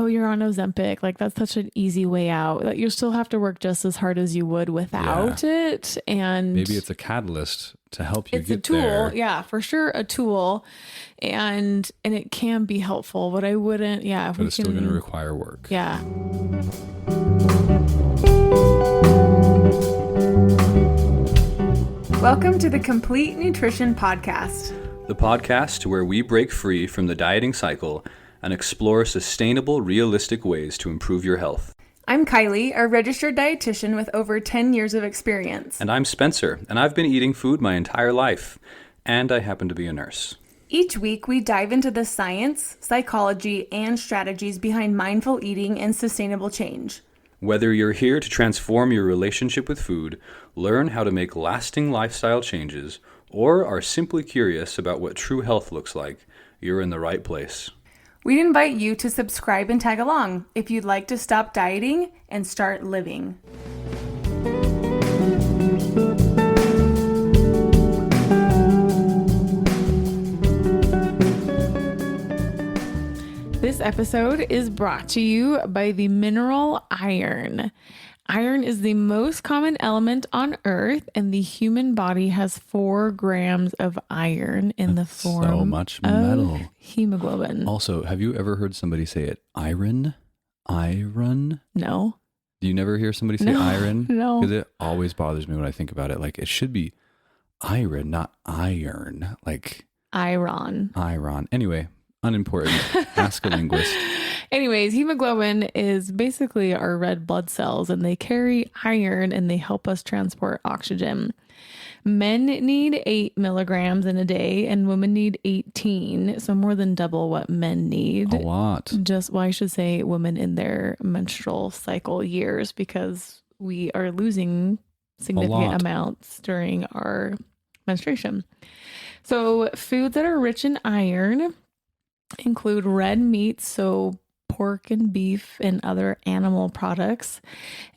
oh, you're on Ozempic. Like that's such an easy way out. Like you still have to work just as hard as you would without it. And maybe it's a catalyst to help you get there. It's a tool. there. Yeah, for sure. A tool. And it can be helpful, but I wouldn't. Yeah. But it's still going to require work. Yeah. Welcome to the Complete Nutrition Podcast. The podcast where we break free from the dieting cycle and explore sustainable, realistic ways to improve your health. I'm Kylie, a registered dietitian with over 10 years of experience. And I'm Spencer, and I've been eating food my entire life. And I happen to be a nurse. Each week, we dive into the science, psychology, and strategies behind mindful eating and sustainable change. Whether you're here to transform your relationship with food, learn how to make lasting lifestyle changes, or are simply curious about what true health looks like, you're in the right place. We'd invite you to subscribe and tag along if you'd like to stop dieting and start living. This episode is brought to you by the mineral iron. Iron is the most common element on Earth, and the human body has 4 grams of iron in the form so much metal. Of hemoglobin. Also, have you ever heard somebody say it? Iron? Iron? No. Do you never hear somebody say iron? No. Because it always bothers me when I think about it. Like, it should be iron, not iron. Like Iron. Iron. Anyway, unimportant. Ask a linguist. Anyways, hemoglobin is basically our red blood cells, and they carry iron and they help us transport oxygen. Men need 8 milligrams in a day and women need 18. So more than double what men need. A lot. I should say women in their menstrual cycle years, because we are losing significant amounts during our menstruation. So foods that are rich in iron include red meats, so pork and beef and other animal products.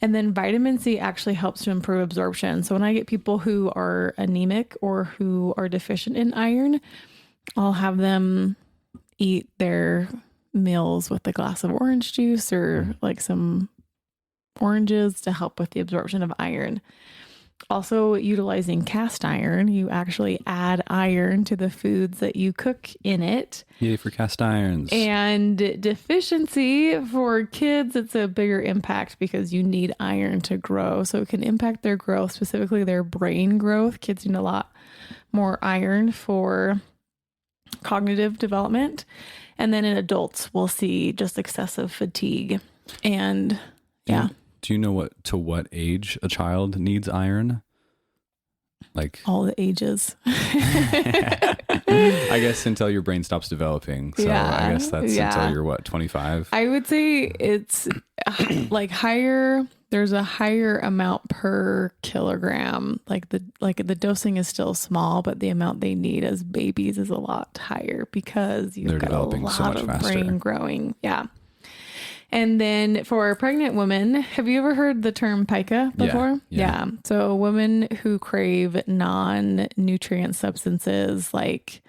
And then vitamin C actually helps to improve absorption. So when I get people who are anemic or who are deficient in iron, I'll have them eat their meals with a glass of orange juice or like some oranges to help with the absorption of iron. Also, utilizing cast iron, you actually add iron to the foods that you cook in it. Yay for cast irons. And deficiency for kids, it's a bigger impact because you need iron to grow. So it can impact their growth, specifically their brain growth. Kids need a lot more iron for cognitive development. And then in adults, we'll see just excessive fatigue. And yeah. Do you know what age a child needs iron? Like all the ages. I guess until your brain stops developing. So I guess that's until you're 25? I would say it's like higher. There's a higher amount per kilogram. Like the dosing is still small, but the amount they need as babies is a lot higher because they're developing a lot so much of faster. Brain growing. Yeah. And then for pregnant women, have you ever heard the term pica before? Yeah. So women who crave non-nutrient substances like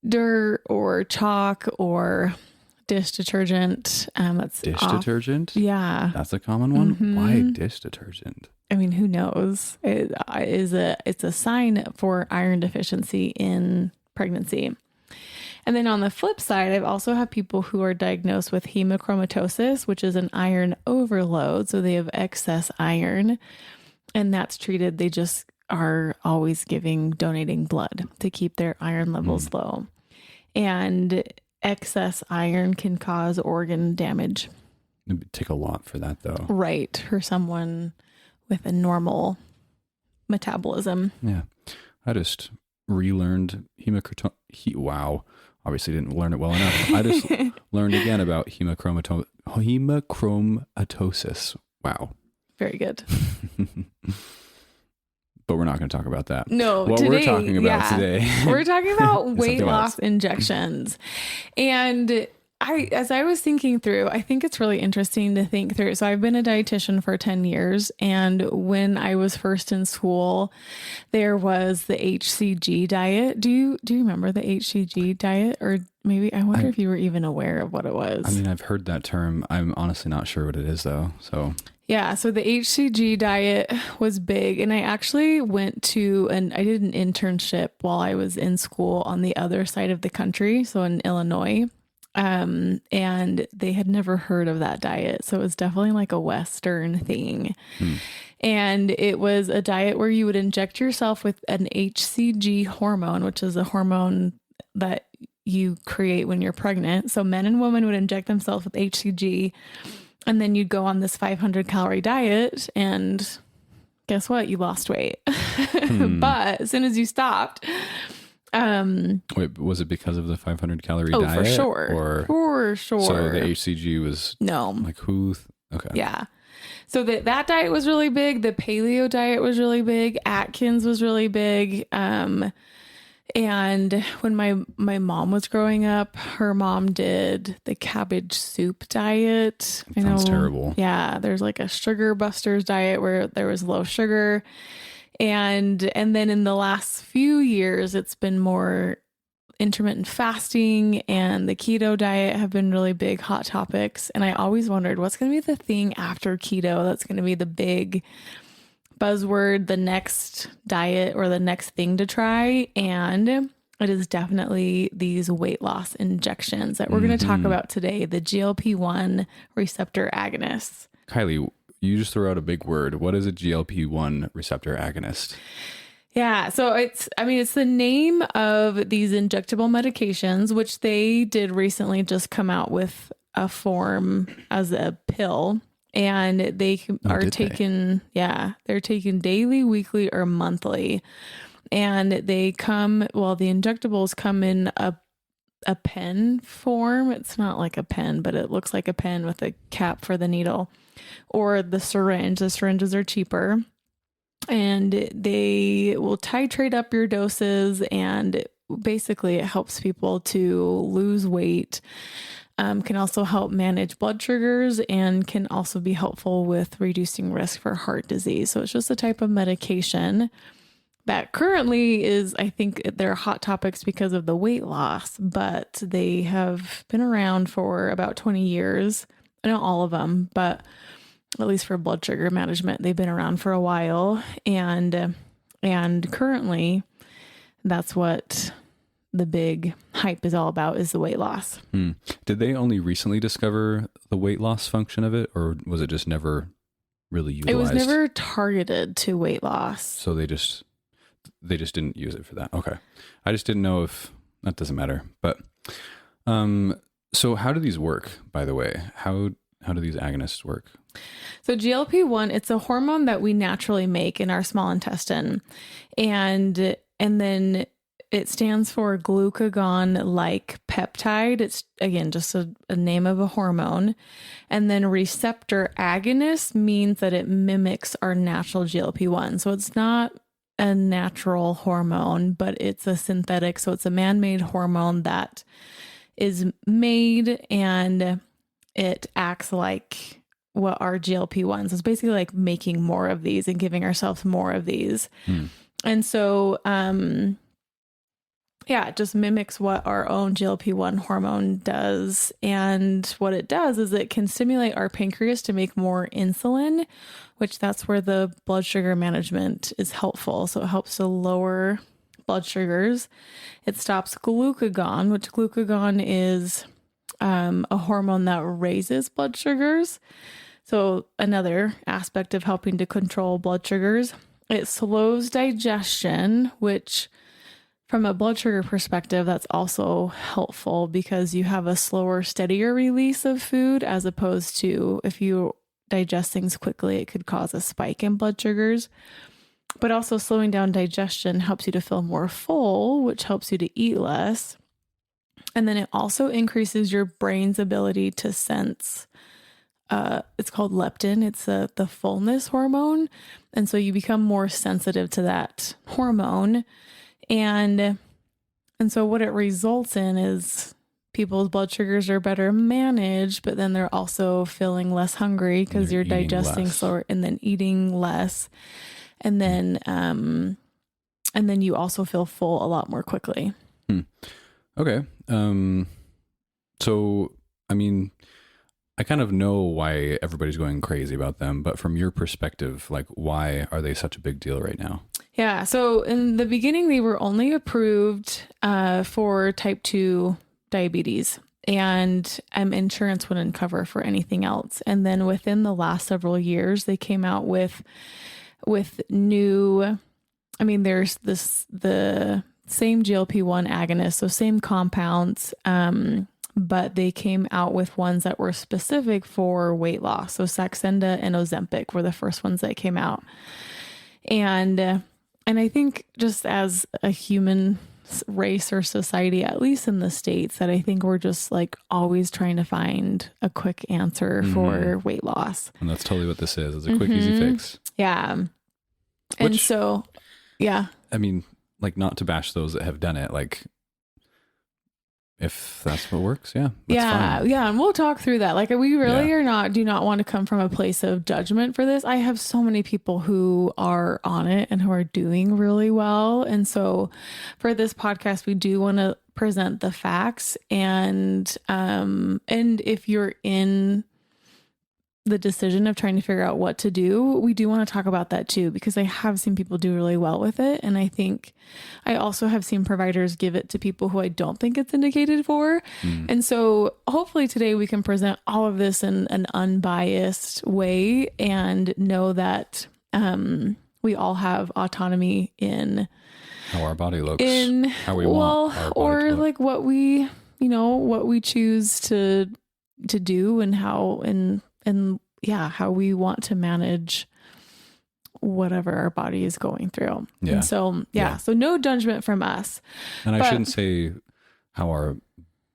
dirt or chalk or dish detergent. Detergent? Yeah. That's a common one? Mm-hmm. Why dish detergent? I mean, who knows? It's a sign for iron deficiency in pregnancy. And then on the flip side, I've also had people who are diagnosed with hemochromatosis, which is an iron overload. So they have excess iron, and that's treated. They just are always donating blood to keep their iron levels low. And excess iron can cause organ damage. It'd take a lot for that, though. Right. For someone with a normal metabolism. Yeah. I just relearned wow. Obviously didn't learn it well enough. I just learned again about hemochromatosis. Wow. Very good. But we're not going to talk about that. No, what today, we're talking about today. We're talking about weight loss injections. And as I was thinking through, I think it's really interesting to think through. So I've been a dietitian for 10 years. And when I was first in school, there was the HCG diet. Do you remember the HCG diet? Or maybe, I wonder if you were even aware of what it was. I mean, I've heard that term. I'm honestly not sure what it is though. So yeah, so the HCG diet was big, and I actually went to I did an internship while I was in school on the other side of the country, so in Illinois, and they had never heard of that diet, so it was definitely like a Western thing. And it was a diet where you would inject yourself with an HCG hormone, which is a hormone that you create when you're pregnant. So men and women would inject themselves with HCG. And then you'd go on this 500 calorie diet, and guess what? You lost weight. But as soon as you stopped, wait, was it because of the 500 calorie diet? For sure. Or for sure. So the HCG was like who? Okay. Yeah. So that diet was really big. The paleo diet was really big. Atkins was really big. And when my mom was growing up, her mom did the cabbage soup diet. Sounds terrible. Yeah, there's like a sugar busters diet where there was low sugar. And then in the last few years, it's been more intermittent fasting and the keto diet have been really big hot topics. And I always wondered what's going to be the thing after keto that's going to be the big buzzword, the next diet or the next thing to try. And it is definitely these weight loss injections that we're going to talk about today, the GLP-1 receptor agonists. Kylie, you just threw out a big word. What is a GLP-1 receptor agonist? Yeah, so it's the name of these injectable medications, which they did recently just come out with a form as a pill. And they are taken, they're taken daily, weekly, or monthly. And they come, the injectables come in a pen form. It's not like a pen, but it looks like a pen with a cap for the needle, or the syringe. The syringes are cheaper. And they will titrate up your doses, and basically it helps people to lose weight. Can also help manage blood sugars and can also be helpful with reducing risk for heart disease. So it's just a type of medication that currently is, I think they're hot topics because of the weight loss, but they have been around for about 20 years. Not all of them, but at least for blood sugar management, they've been around for a while. And currently that's what the big hype is all about, is the weight loss. Did they only recently discover the weight loss function of it, or was it just never really utilized? It was never targeted to weight loss. So they just didn't use it for that. Okay. I just didn't know if that doesn't matter. But so how do these work, by the way? How do these agonists work? So GLP-1, it's a hormone that we naturally make in our small intestine. And then it stands for glucagon-like peptide. It's, again, just a name of a hormone. And then receptor agonist means that it mimics our natural GLP-1. So it's not a natural hormone, but it's a synthetic. So it's a man-made hormone that is made, and it acts like what our GLP-1s is. It's basically like making more of these and giving ourselves more of these. And so, it just mimics what our own GLP-1 hormone does. And what it does is it can stimulate our pancreas to make more insulin, which that's where the blood sugar management is helpful. So it helps to lower blood sugars. It stops glucagon, which glucagon is a hormone that raises blood sugars. So another aspect of helping to control blood sugars. It slows digestion, which from a blood sugar perspective, that's also helpful because you have a slower, steadier release of food, as opposed to if you digest things quickly, it could cause a spike in blood sugars. But also slowing down digestion helps you to feel more full, which helps you to eat less. And then it also increases your brain's ability to sense, it's called leptin. It's the fullness hormone. And so you become more sensitive to that hormone. And so what it results in is people's blood sugars are better managed, but then they're also feeling less hungry because you're digesting slower and then eating less. And then you also feel full a lot more quickly. Okay. So, I mean, I kind of know why everybody's going crazy about them, but from your perspective, like, why are they such a big deal right now? Yeah. So in the beginning, they were only approved for type 2 diabetes, and insurance wouldn't cover for anything else. And then within the last several years, they came out with new, there's the same GLP-1 agonist, so same compounds, but they came out with ones that were specific for weight loss. So Saxenda and Ozempic were the first ones that came out. And I think just as a human race or society, at least in the States, that I think we're just like always trying to find a quick answer for weight loss. And that's totally what this is. It's a quick, easy fix. Yeah. And so, yeah. I mean, like, not to bash those that have done it, like, if that's what works, that's fine. Yeah. And we'll talk through that. Like, we really do not want to come from a place of judgment for this. I have so many people who are on it and who are doing really well. And so for this podcast, we do want to present the facts. And if you're in the decision of trying to figure out what to do, we do want to talk about that too, because I have seen people do really well with it. And I think I also have seen providers give it to people who I don't think it's indicated for. And so hopefully today we can present all of this in an unbiased way and know that we all have autonomy in how our body looks, in how we want our body or to look. like what we choose to do and how how we want to manage whatever our body is going through. Yeah. And so, so no judgment from us. And I shouldn't say how our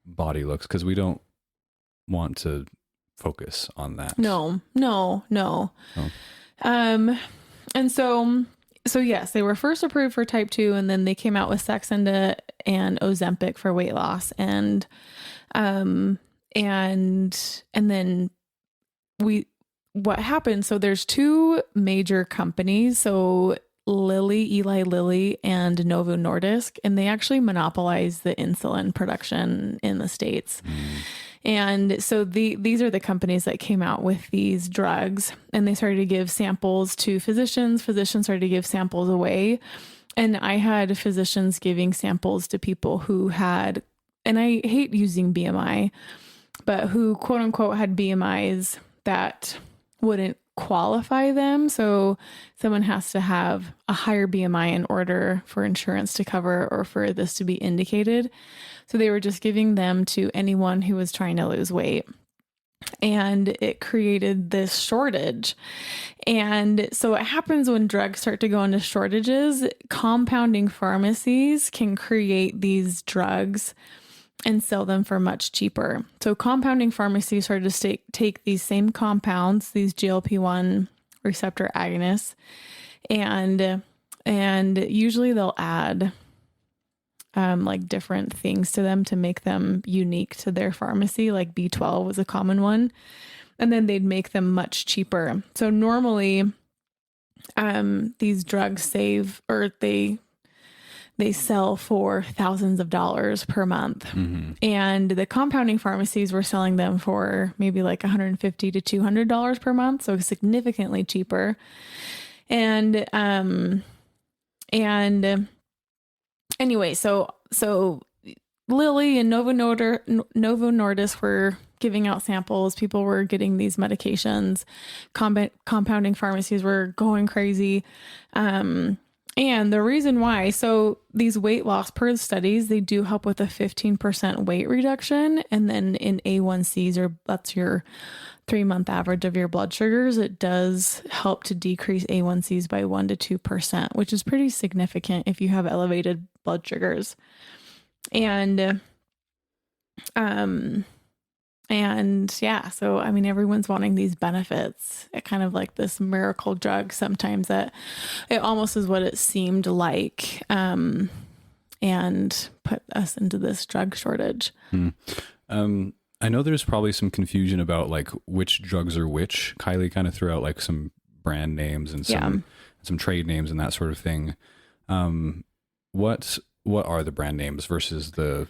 body looks, because we don't want to focus on that. No. Oh. And so yes, they were first approved for type 2, and then they came out with Saxenda and Ozempic for weight loss. And then what happened? So there's two major companies. So Eli Lilly and Novo Nordisk, and they actually monopolize the insulin production in the States. And so these are the companies that came out with these drugs, and they started to give samples to physicians. Physicians started to give samples away. And I had physicians giving samples to people who had, and I hate using BMI, but who quote unquote had BMIs that wouldn't qualify them. So someone has to have a higher BMI in order for insurance to cover or for this to be indicated. So they were just giving them to anyone who was trying to lose weight. And it created this shortage. And so what happens when drugs start to go into shortages, compounding pharmacies can create these drugs and sell them for much cheaper. So compounding pharmacies started to take these same compounds, these GLP-1 receptor agonists, and usually they'll add like different things to them to make them unique to their pharmacy. Like B12 was a common one, and then they'd make them much cheaper. So normally, these drugs they sell for thousands of dollars per month. And the compounding pharmacies were selling them for maybe like $150 to $200 per month. So significantly cheaper. And anyway, so Lilly and Novo Nordisk were giving out samples. People were getting these medications. Compounding pharmacies were going crazy. And the reason why, so these weight loss per studies, they do help with a 15% weight reduction. And then in A1Cs, or that's your 3-month average of your blood sugars, it does help to decrease A1Cs by 1 to 2%, which is pretty significant if you have elevated blood sugars. And yeah, so I mean, everyone's wanting these benefits, kind of like this miracle drug sometimes, that it almost is what it seemed like, and put us into this drug shortage. I know there's probably some confusion about like which drugs are which. Kylie kind of threw out like some brand names and some trade names and that sort of thing. What are the brand names versus the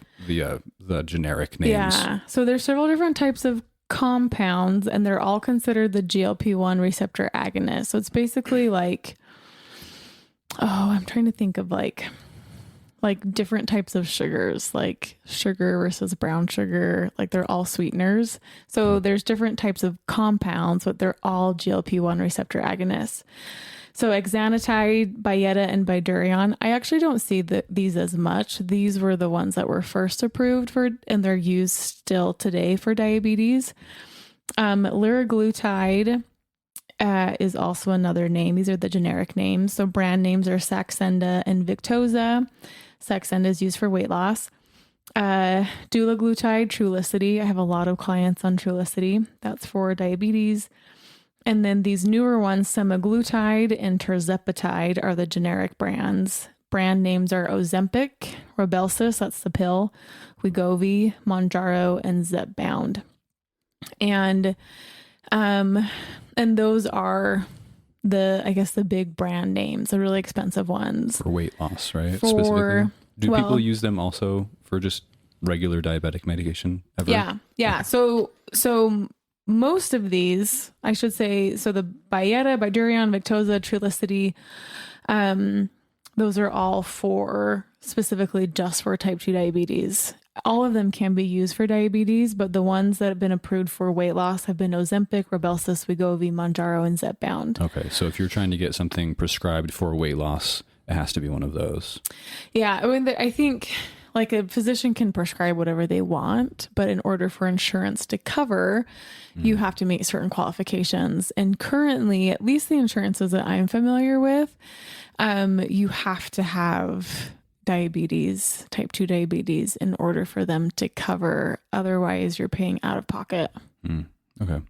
generic names? Yeah. So there's several different types of compounds, and they're all considered the GLP-1 receptor agonist. So it's basically like, I'm trying to think of like different types of sugars, like sugar versus brown sugar, like they're all sweeteners. So there's different types of compounds, but they're all GLP-1 receptor agonists. So exenatide, Byetta, and Bydureon, I actually don't see these as much. These were the ones that were first approved for, and they're used still today for diabetes. Liraglutide is also another name. These are the generic names. So brand names are Saxenda and Victoza. Saxenda is used for weight loss. Dulaglutide, Trulicity. I have a lot of clients on Trulicity. That's for diabetes. And then these newer ones, semaglutide and tirzepatide, are the generic brands. Brand names are Ozempic, Rybelsus, that's the pill, Wegovy, Mounjaro, and Zepbound. And those are the big brand names, the really expensive ones. For weight loss, right? Specifically. Do people use them also for just regular diabetic medication ever? Yeah. Okay. So most of these, I should say, so the Byetta, Bydureon, Victoza, Trulicity, those are all specifically just for type 2 diabetes. All of them can be used for diabetes, but the ones that have been approved for weight loss have been Ozempic, Rybelsus, Wegovy, Mounjaro, and Zepbound. Okay, so if you're trying to get something prescribed for weight loss, it has to be one of those. Yeah, I mean, I think like a physician can prescribe whatever they want, but in order for insurance to cover, you have to meet certain qualifications. And currently, at least the insurances that I'm familiar with, you have to have diabetes, type 2 diabetes, in order for them to cover. Otherwise, you're paying out of pocket. Okay.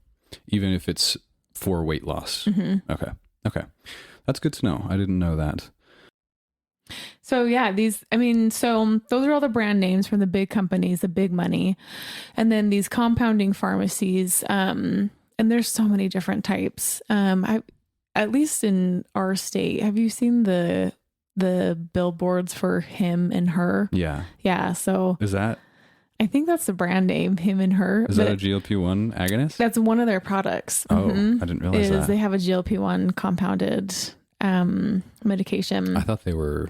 Even if it's for weight loss. Mm-hmm. Okay. That's good to know. I didn't know that. So yeah, so those are all the brand names from the big companies, the big money. And then these compounding pharmacies, and there's so many different types. At least in our state, have you seen the billboards for him and her? Yeah. So is that, I think that's the brand name, him and her. Is that a GLP-1 agonist? That's one of their products. Oh, I didn't realize that. They have a GLP-1 compounded medication. I thought they were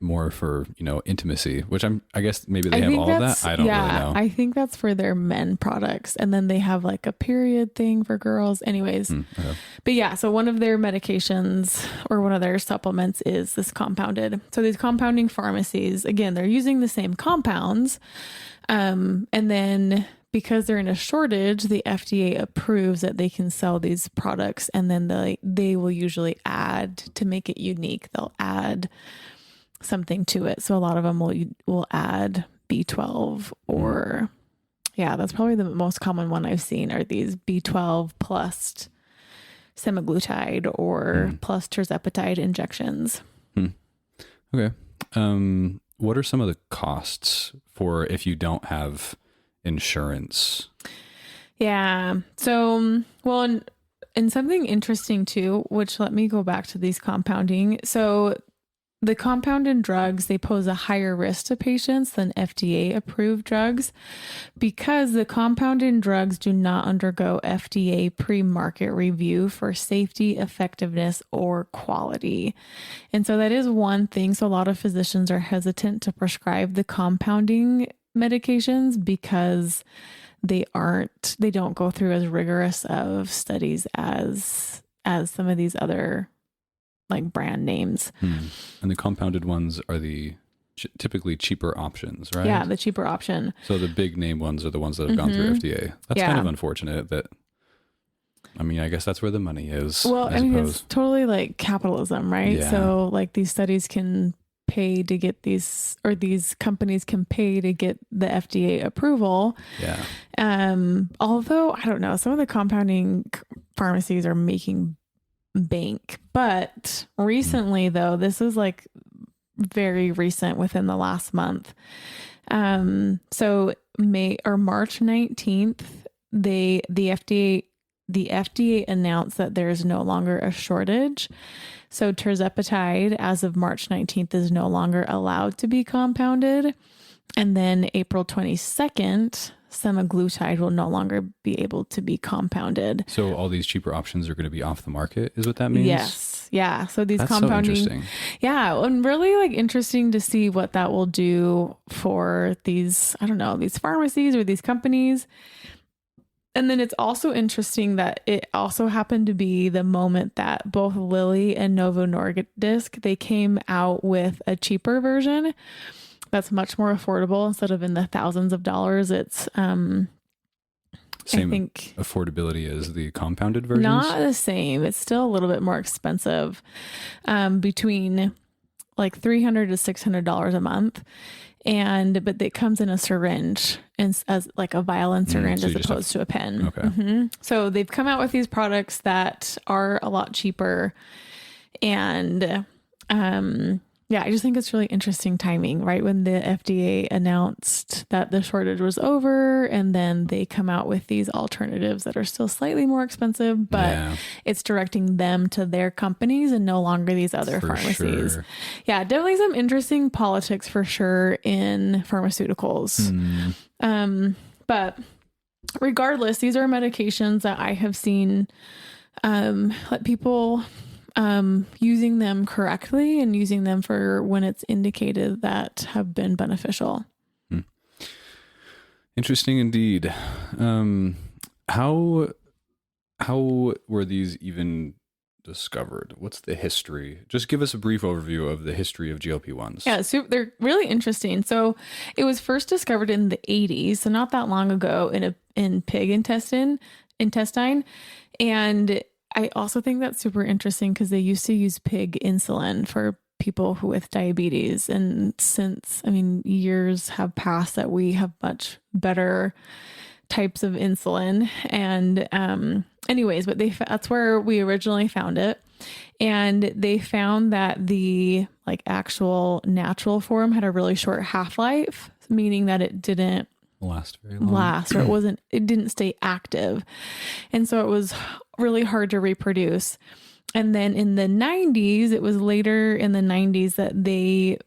more for, intimacy, which I guess maybe they have all of that. I don't really know. I think that's for their men products. And then they have like a period thing for girls. Anyways. Okay. But yeah, so one of their medications or one of their supplements is this compounded. So these compounding pharmacies, again, they're using the same compounds. And then because they're in a shortage, the FDA approves that they can sell these products, and then they will usually add, to make it unique, they'll add something to it. So a lot of them will add B12 or that's probably the most common one I've seen are these B12 plus semaglutide or plus tirzepatide injections. Okay. What are some of the costs for if you don't have insurance? Yeah. So, well, and something interesting too, which let me go back to these compounding. So the compounded drugs, they pose a higher risk to patients than FDA approved drugs because the compounded drugs do not undergo FDA pre-market review for safety, effectiveness, or quality. And so that is one thing. So a lot of physicians are hesitant to prescribe the compounding medications because they don't go through as rigorous of studies as some of these other like brand names. And the compounded ones are the typically cheaper options, right? Yeah, the cheaper option. So the big name ones are the ones that have gone through FDA. That's kind of unfortunate that, I guess that's where the money is. Well, it's totally like capitalism, right? Yeah. So like these studies can pay to get these, or these companies can pay to get the FDA approval. Yeah. Although I don't know, some of the compounding pharmacies are making bank, but recently though, this is like very recent within the last month. So March 19th, the FDA announced that there is no longer a shortage. So tirzepatide, as of March 19th, is no longer allowed to be compounded. And then April 22nd, semaglutide will no longer be able to be compounded. So all these cheaper options are going to be off the market, is what that means? Yes. Yeah. So these That's compounding. So interesting. Yeah. And really like interesting to see what that will do for these, I don't know, these pharmacies or these companies. And then it's also interesting that it also happened to be the moment that both Lilly and Novo Nordisk, they came out with a cheaper version that's much more affordable. Instead of in the thousands of dollars, it's same I think affordability as the compounded versions? Not the same. It's still a little bit more expensive, between like $300 to $600 a month. But it comes in a syringe as like a vial and syringe so as opposed to a pen. Okay. Mm-hmm. So they've come out with these products that are a lot cheaper. And yeah, I just think it's really interesting timing, right? When the FDA announced that the shortage was over, and then they come out with these alternatives that are still slightly more expensive, but it's directing them to their companies and no longer these other pharmacies. Sure. Yeah, definitely some interesting politics for sure in pharmaceuticals. But regardless, these are medications that I have seen let people using them correctly and using them for when it's indicated that have been beneficial. Interesting indeed. How were these even discovered? What's the history? Just give us a brief overview of the history of GLP-1s. Yeah, so they're really interesting. So it was first discovered in the 80s, so not that long ago, in pig intestine. And I also think that's super interesting because they used to use pig insulin for people with diabetes. And since, years have passed that we have much better types of insulin. And anyways, but that's where we originally found it. And they found that the like actual natural form had a really short half-life, meaning that it didn't last very long. Or it didn't stay active. And so it was really hard to reproduce. And then in the 90s, it was later in the 90s that they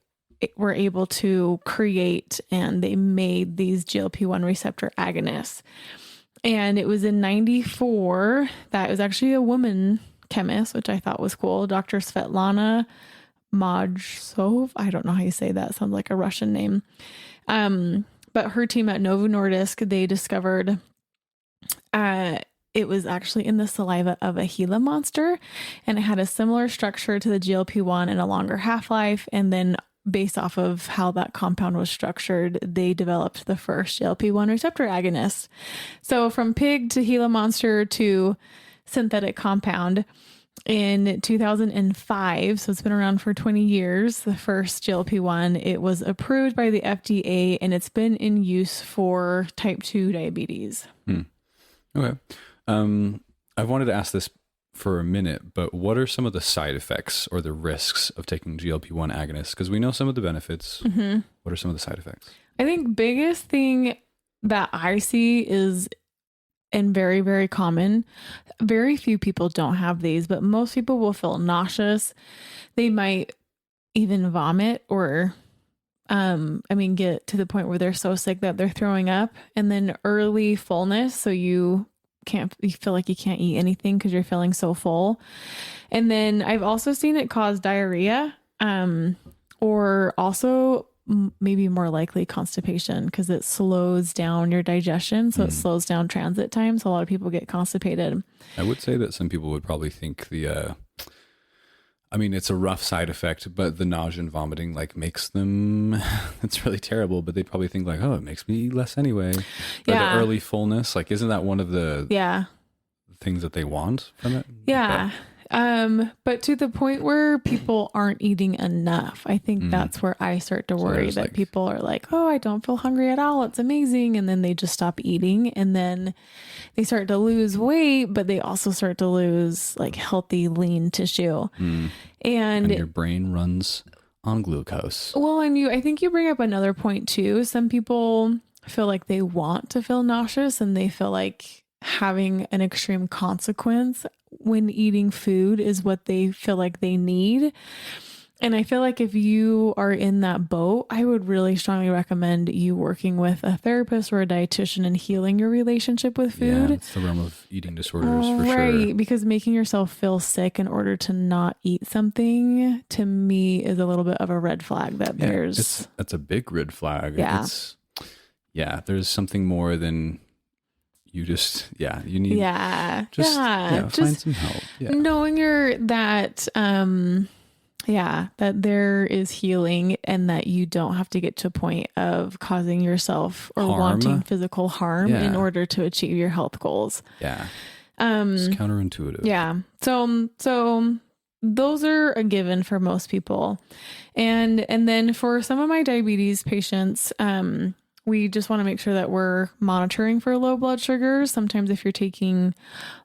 were able to create and they made these GLP-1 receptor agonists. And it was in 94 that it was actually a woman chemist, which I thought was cool, Dr. Svetlana Moujsov. I don't know how you say that. Sounds like a Russian name. But her team at Novo Nordisk, they discovered it was actually in the saliva of a Gila monster, and it had a similar structure to the GLP-1 and a longer half-life. And then based off of how that compound was structured, they developed the first GLP-1 receptor agonist. So from pig to Gila monster to synthetic compound. In 2005, so it's been around for 20 years, the first GLP-1, it was approved by the FDA and it's been in use for type 2 diabetes. Okay. I've wanted to ask this for a minute, but what are some of the side effects or the risks of taking GLP-1 agonists? Because we know some of the benefits. Mm-hmm. What are some of the side effects? I think biggest thing that I see is, and very, very common, very few people don't have these, but most people will feel nauseous. They might even vomit or, get to the point where they're so sick that they're throwing up. And then early fullness. So you feel like you can't eat anything because you're feeling so full. And then I've also seen it cause diarrhea, or also maybe more likely constipation because it slows down your digestion. So it slows down transit time. So a lot of people get constipated. I would say that some people would probably think it's a rough side effect, but the nausea and vomiting makes them, it's really terrible, but they probably think it makes me eat less anyway. Or the early fullness, isn't that one of the things that they want from it? Yeah. But to the point where people aren't eating enough, I think that's where I start to worry that people are like, oh, I don't feel hungry at all. It's amazing. And then they just stop eating and then they start to lose weight, but they also start to lose healthy, lean tissue. And your brain runs on glucose. Well, and I think you bring up another point too. Some people feel like they want to feel nauseous and they feel like having an extreme consequence when eating food is what they feel like they need. And I feel like if you are in that boat, I would really strongly recommend you working with a therapist or a dietitian and healing your relationship with food. Yeah, it's the realm of eating disorders for right, sure. Because making yourself feel sick in order to not eat something, to me, is a little bit of a red flag that that's a big red flag. Yeah. There's something more than you just, you need. Just find some help. Yeah. Knowing that there is healing and that you don't have to get to a point of causing yourself or wanting physical harm in order to achieve your health goals. Yeah. It's counterintuitive. Yeah. So those are a given for most people. And then for some of my diabetes patients, we just want to make sure that we're monitoring for low blood sugars. Sometimes if you're taking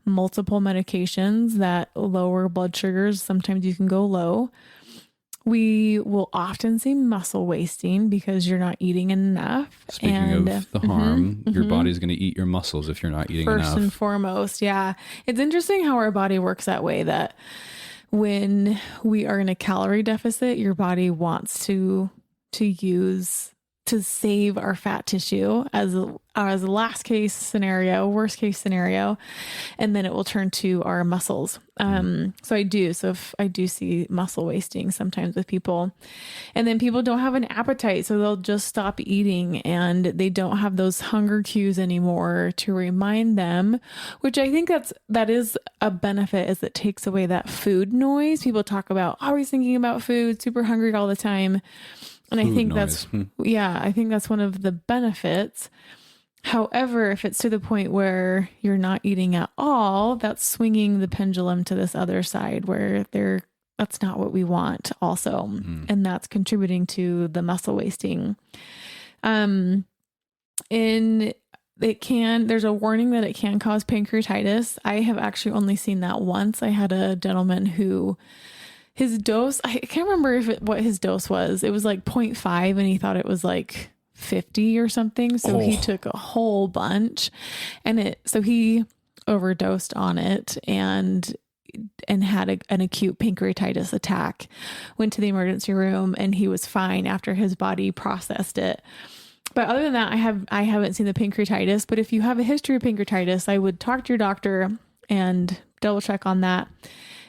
multiple medications that lower blood sugars, sometimes you can go low. We will often see muscle wasting because you're not eating enough. Speaking of the harm, your body's going to eat your muscles if you're not eating enough. First and foremost, yeah. It's interesting how our body works that way, that when we are in a calorie deficit, your body wants to save our fat tissue as a worst case scenario, and then it will turn to our muscles. So if I do see muscle wasting sometimes with people, and then people don't have an appetite, so they'll just stop eating and they don't have those hunger cues anymore to remind them, which I think that is a benefit, is it takes away that food noise. People talk about always thinking about food, super hungry all the time. And I think I think that's one of the benefits. However, if it's to the point where you're not eating at all, that's swinging the pendulum to this other side where that's not what we want also. And that's contributing to the muscle wasting. There's a warning that it can cause pancreatitis. I have actually only seen that once. I had a gentleman who, his dose, I can't remember what his dose was. It was like 0.5 and he thought it was like 50 or something. So he took a whole bunch so he overdosed on it and had an acute pancreatitis attack, went to the emergency room, and he was fine after his body processed it. But other than that, I haven't seen the pancreatitis. But if you have a history of pancreatitis, I would talk to your doctor and double check on that.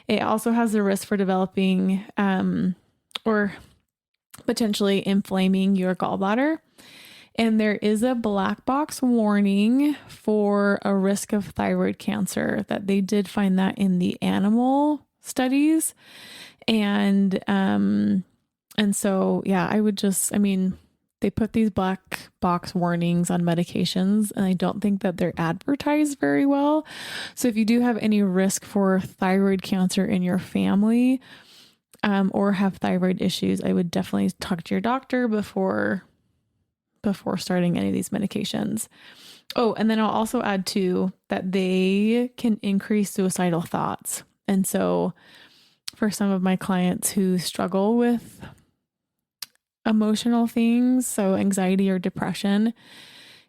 It also has the risk for developing or potentially inflaming your gallbladder. And there is a black box warning for a risk of thyroid cancer, that they did find that in the animal studies. And so, they put these black box warnings on medications, and I don't think that they're advertised very well. So if you do have any risk for thyroid cancer in your family, or have thyroid issues, I would definitely talk to your doctor before starting any of these medications. Oh, and then I'll also add too that they can increase suicidal thoughts. And so for some of my clients who struggle with emotional things, so anxiety or depression,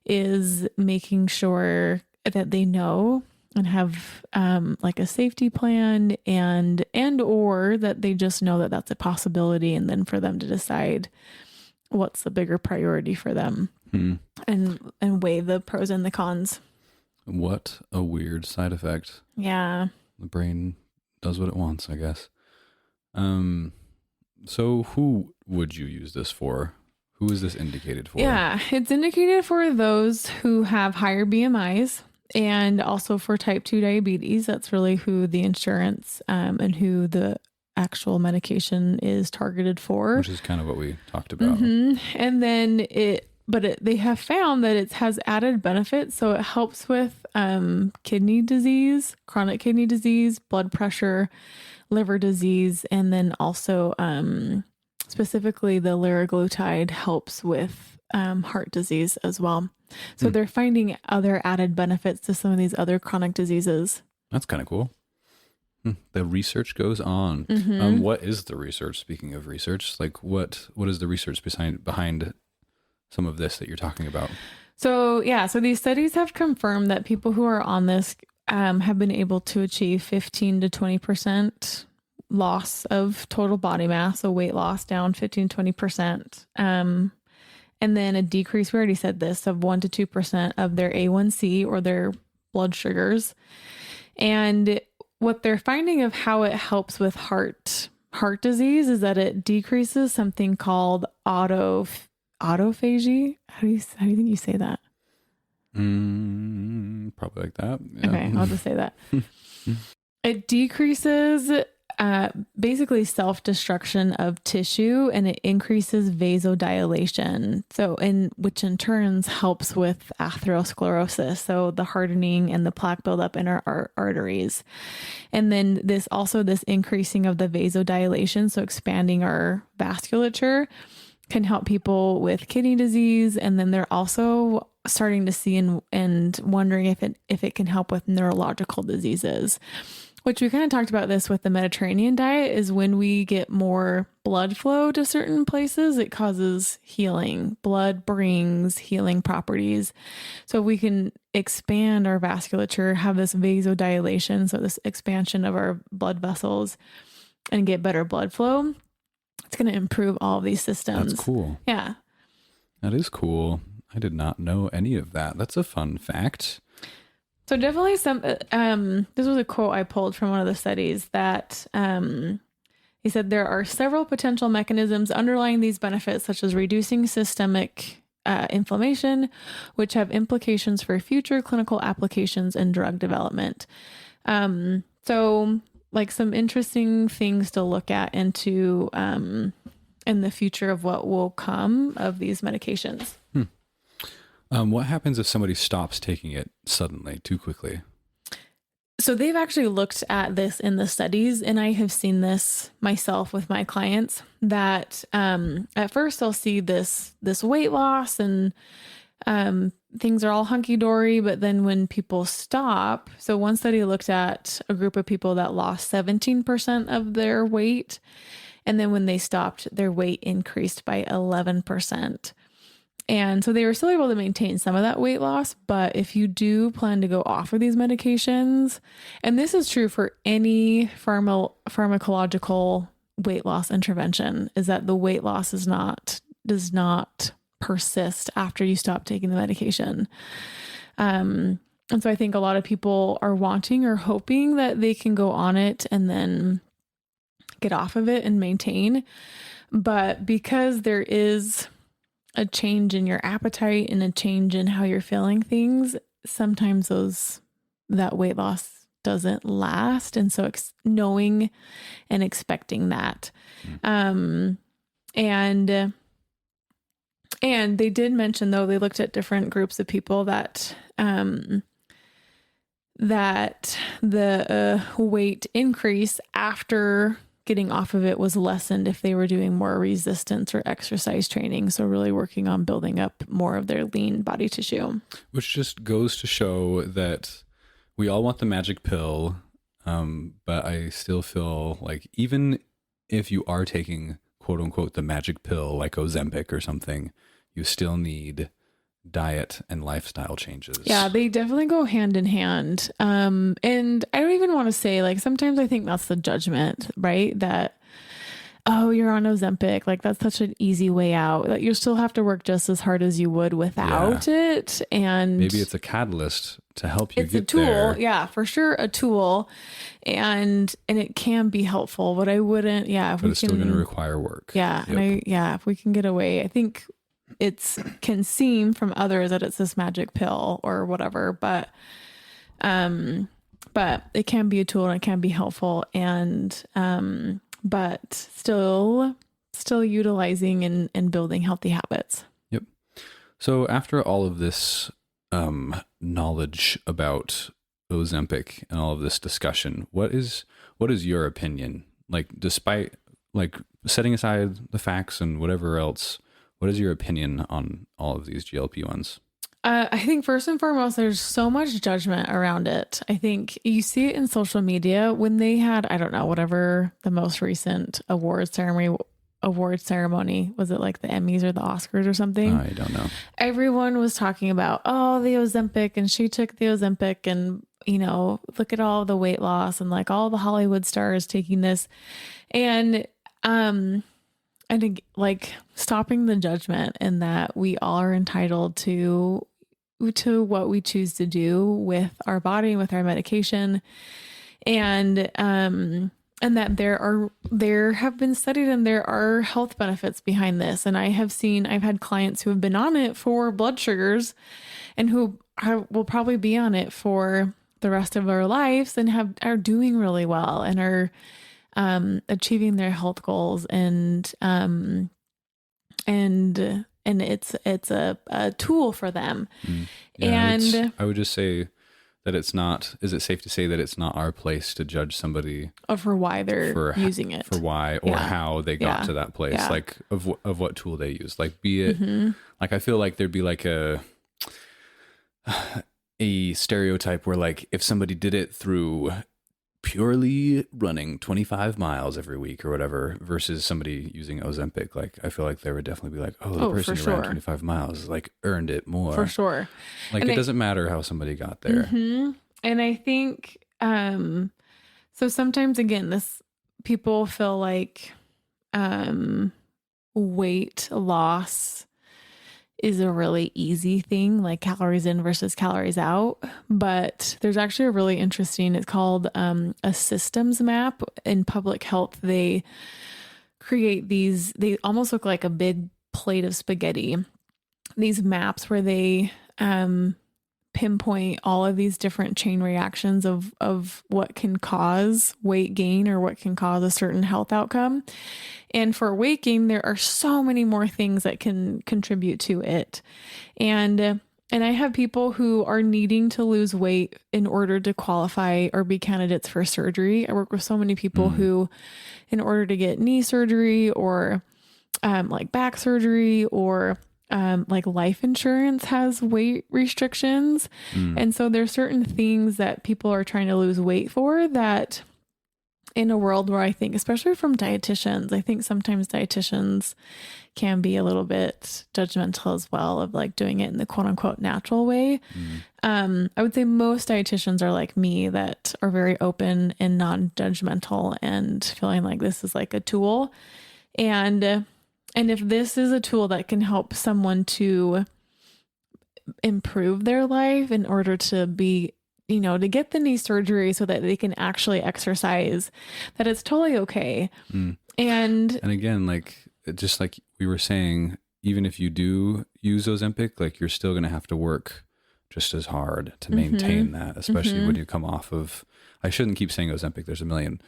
is making sure that they know and have like a safety plan and or that they just know that that's a possibility, and then for them to decide what's the bigger priority for them and weigh the pros and the cons. What a weird side effect. Yeah. The brain does what it wants, I guess. So who would you use this for? Who is this indicated for? Yeah, it's indicated for those who have higher BMIs and also for type 2 diabetes. That's really who the insurance and who the actual medication is targeted for. Which is kind of what we talked about. And then they have found that it has added benefits. So it helps with kidney disease, chronic kidney disease, blood pressure, liver disease, and then also specifically the liraglutide helps with heart disease as well. So they're finding other added benefits to some of these other chronic diseases. That's kind of cool. The research goes on. What is the research? Speaking of research, like what is the research behind some of this that you're talking about? So these studies have confirmed that people who are on this have been able to achieve 15 to 20% loss of total body mass, so weight loss down 15 to 20%. And then a decrease, we already said this, of 1 to 2% of their A1C or their blood sugars. And what they're finding of how it helps with heart disease is that it decreases something called autophagy. How do you think you say that? Probably like that. Yeah. Okay, I'll just say that. It decreases basically self-destruction of tissue, and it increases vasodilation. So, which in turns helps with atherosclerosis. So the hardening and the plaque buildup in our arteries. And then this increasing of the vasodilation, so expanding our vasculature, can help people with kidney disease. And then they're also starting to see and wondering if it can help with neurological diseases, which we kind of talked about this with the Mediterranean diet, is when we get more blood flow to certain places, it causes healing. Blood brings healing properties. So if we can expand our vasculature, have this vasodilation, so this expansion of our blood vessels, and get better blood flow, it's going to improve all of these systems. That's cool. Yeah. That is cool. I did not know any of that. That's a fun fact. So definitely this was a quote I pulled from one of the studies that he said there are several potential mechanisms underlying these benefits, such as reducing systemic inflammation, which have implications for future clinical applications and drug development. So like some interesting things to look at into in the future of what will come of these medications. What happens if somebody stops taking it suddenly, too quickly? So they've actually looked at this in the studies, and I have seen this myself with my clients, that at first they'll see this weight loss and things are all hunky-dory, but then when people stop, so one study looked at a group of people that lost 17% of their weight, and then when they stopped, their weight increased by 11%. And so they were still able to maintain some of that weight loss. But if you do plan to go off of these medications, and this is true for any pharmacological weight loss intervention, is that the weight loss does not persist after you stop taking the medication. And so I think a lot of people are wanting or hoping that they can go on it and then get off of it and maintain. But because there is a change in your appetite and a change in how you're feeling things, sometimes that weight loss doesn't last. And so knowing and expecting that. And they did mention, though, they looked at different groups of people that the weight increase after getting off of it was lessened if they were doing more resistance or exercise training. So really working on building up more of their lean body tissue. Which just goes to show that we all want the magic pill. But I still feel like even if you are taking quote unquote the magic pill like Ozempic or something, you still need diet and lifestyle changes. Yeah, they definitely go hand in hand. And I don't even want to say, like, sometimes I think that's the judgment, right? That, oh, you're on Ozempic. Like, that's such an easy way out. That you still have to work just as hard as you would without it. And maybe it's a catalyst to help you get there. It's a tool. Yeah, for sure. A tool. And it can be helpful, but I wouldn't, but it's still going to require work. Yeah. Yep. And if we can get away, I think can seem from others that it's this magic pill or whatever, but it can be a tool and it can be helpful, and but still utilizing and building healthy habits. Yep. So after all of this knowledge about Ozempic and all of this discussion, what is your opinion? Like, despite like setting aside the facts and whatever else, what is your opinion on all of these GLP-1s? I think first and foremost, there's so much judgment around it. I think you see it in social media when they had, I don't know, whatever the most recent awards ceremony award ceremony. Was it like the Emmys or the Oscars or something? I don't know. Everyone was talking about, oh, the Ozempic, and she took the Ozempic, and, you know, look at all the weight loss, and like all the Hollywood stars taking this. And like stopping the judgment, and that we all are entitled to what we choose to do with our body and with our medication. And that there have been studied, and there are health benefits behind this. And I've had clients who have been on it for blood sugars, and who will probably be on it for the rest of their lives, and are doing really well, and are achieving their health goals. And it's a tool for them. Yeah, and I would just say that it's not, is it safe to say that it's not our place to judge somebody for why they're using it, for why or how they got to that place, like of what tool they use, like be it like, I feel like there'd be like a stereotype where like if somebody did it through purely running 25 miles every week or whatever versus somebody using Ozempic, like I feel like they would definitely be like, oh, the person who ran 25 miles like earned it more. For sure. Like, and it doesn't matter how somebody got there. And I think, so sometimes again, people feel like, weight loss is a really easy thing, like calories in versus calories out. But there's actually a really interesting, it's called a systems map in public health. They create these, they almost look like a big plate of spaghetti, these maps where they pinpoint all of these different chain reactions of what can cause weight gain or what can cause a certain health outcome. And for weight gain, there are so many more things that can contribute to it. And I have people who are needing to lose weight in order to qualify or be candidates for surgery. I work with so many people who, in order to get knee surgery or like back surgery or like life insurance has weight restrictions. And so there's certain things that people are trying to lose weight for, that in a world where I think, especially from dietitians, I think sometimes dietitians can be a little bit judgmental as well, of like doing it in the quote unquote natural way. I would say most dietitians are like me, that are very open and non-judgmental, and feeling like this is like a tool. And if this is a tool that can help someone to improve their life in order to be, you know, to get the knee surgery so that they can actually exercise, that it's totally okay. And again, like, just like we were saying, even if you do use Ozempic, like you're still going to have to work just as hard to maintain that, especially when you come off of, I shouldn't keep saying Ozempic, there's a million,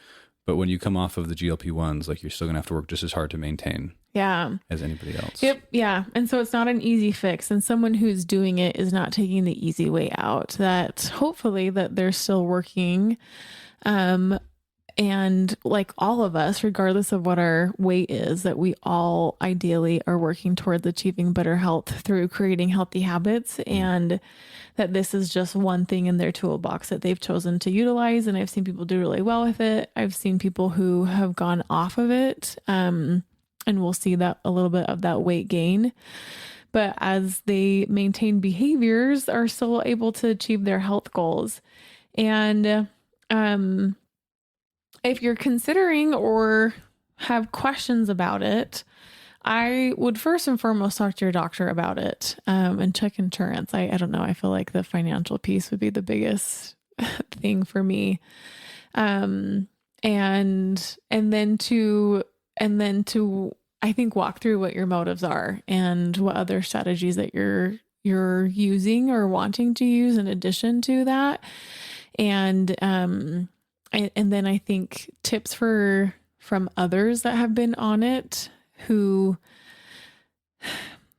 but when you come off of the GLP-1s, like you're still gonna have to work just as hard to maintain as anybody else. Yeah. And so it's not an easy fix, and someone who's doing it is not taking the easy way out, that hopefully that they're still working. And like all of us, regardless of what our weight is, that we all ideally are working towards achieving better health through creating healthy habits, and that this is just one thing in their toolbox that they've chosen to utilize. And I've seen people do really well with it. I've seen people who have gone off of it, and we'll see that a little bit of that weight gain. But as they maintain behaviors, are still able to achieve their health goals. And if you're considering or have questions about it, I would first and foremost talk to your doctor about it, and check insurance. I don't know. I feel like the financial piece would be the biggest thing for me. And then to I think walk through what your motives are and what other strategies that you're using or wanting to use in addition to that. And then I think tips from others that have been on it, who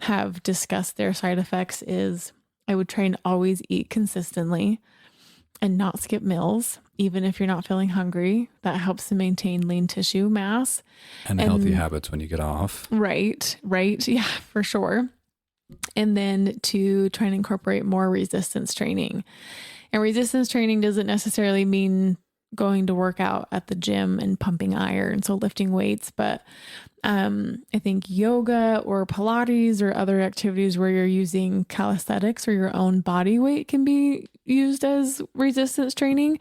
have discussed their side effects, is I would try and always eat consistently and not skip meals, even if you're not feeling hungry. That helps to maintain lean tissue mass. And healthy habits when you get off. Right. Yeah, for sure. And then to try and incorporate more resistance training. And resistance training doesn't necessarily mean going to work out at the gym and pumping iron, so lifting weights, but I think yoga or Pilates or other activities where you're using calisthenics or your own body weight can be used as resistance training.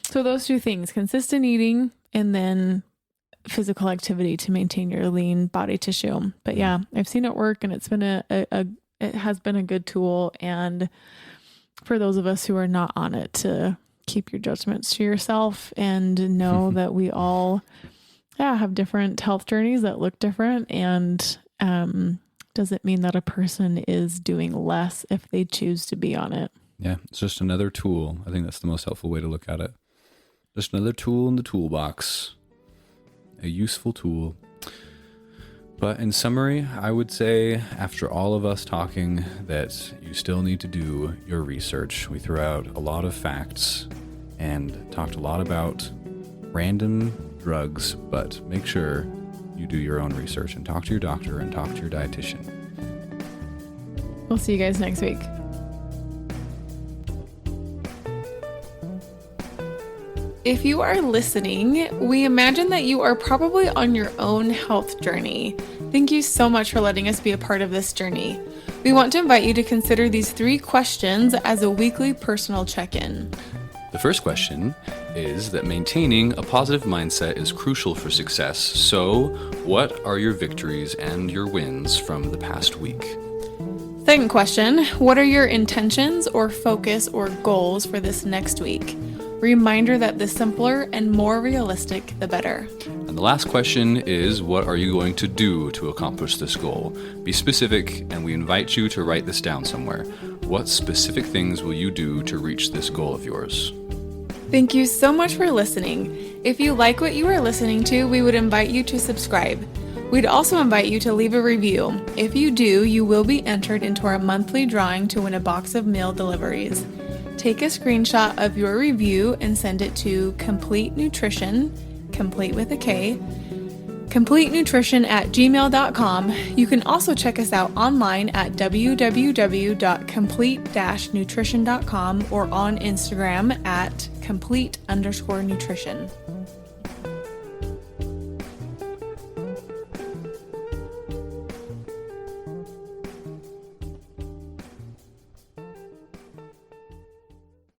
So those two things, consistent eating and then physical activity to maintain your lean body tissue. But yeah, I've seen it work, and it's been it has been a good tool. And for those of us who are not on it, to keep your judgments to yourself and know that we all have different health journeys that look different, and doesn't mean that a person is doing less if they choose to be on it. Yeah, it's just another tool. I think that's the most helpful way to look at it. Just another tool in the toolbox. A useful tool. But in summary, I would say after all of us talking that you still need to do your research. We threw out a lot of facts and talked a lot about random drugs, but make sure you do your own research and talk to your doctor and talk to your dietitian. We'll see you guys next week. If you are listening, we imagine that you are probably on your own health journey. Thank you so much for letting us be a part of this journey. We want to invite you to consider these 3 questions as a weekly personal check-in. The first question is that maintaining a positive mindset is crucial for success. So, what are your victories and your wins from the past week? Second question, what are your intentions or focus or goals for this next week? Reminder that the simpler and more realistic, the better. And the last question is, what are you going to do to accomplish this goal? Be specific, and we invite you to write this down somewhere. What specific things will you do to reach this goal of yours? Thank you so much for listening. If you like what you are listening to, we would invite you to subscribe. We'd also invite you to leave a review. If you do, you will be entered into our monthly drawing to win a box of meal deliveries. Take a screenshot of your review and send it to Complete Nutrition, complete with a K, completenutrition@gmail.com. You can also check us out online at www.complete-nutrition.com or on Instagram at complete_nutrition.